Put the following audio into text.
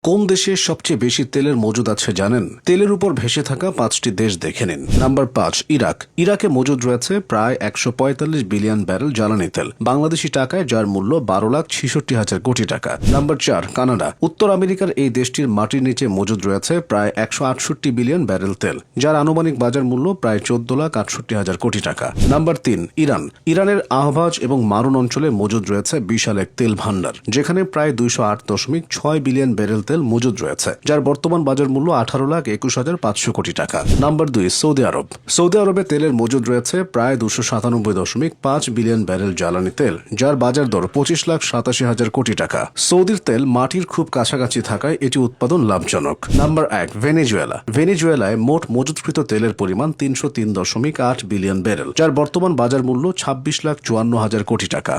কোন দেশে সবচেয়ে বেশি তেলের মজুদ আছে জানেন? তেলের উপর ভেসে থাকা 5টি দেশ দেখে নিন। Number 5, Iraq. ইরাকে মজুদ রয়েছে প্রায় 145 বিলিয়ন ব্যারেল জ্বালানি তেল, বাংলাদেশি টাকায় যার মূল্য 12,66,000 কোটি টাকা। Number 4, Canada. উত্তর আমেরিকার এই দেশটির মাটির নিচে মজুদ রয়েছে প্রায় 168 বিলিয়ন ব্যারেল তেল, যার আনুমানিক বাজার মূল্য প্রায় 14,68,000 কোটি টাকা। Number 3, Iran. ইরানের আহবাজ এবং মারুন অঞ্চলে মজুদ রয়েছে বিশাল এক তেল ভান্ডার, যেখানে প্রায় 208.6 বিলিয়ন ব্যারেল তেল মজুদ রয়েছে, যার বর্তমান বাজার মূল্য 18,21,500 কোটি টাকা। নাম্বার 2, সৌদি আরব। সৌদি আরবে তেলের মজুদ রয়েছে প্রায় 297.5 বিলিয়ন ব্যারেল জ্বালানি তেল, যার বাজার দর 25,87,000 কোটি টাকা। সৌদির তেল মাটির খুব কাছাকাছি থাকায় এটি উৎপাদন লাভজনক। Number 1, Venezuela. ভেনেজুয়েলায় মোট মজুদকৃত তেলের পরিমাণ 303.8 বিলিয়ন ব্যারেল, যার বর্তমান বাজার মূল্য 26,54,000 কোটি টাকা।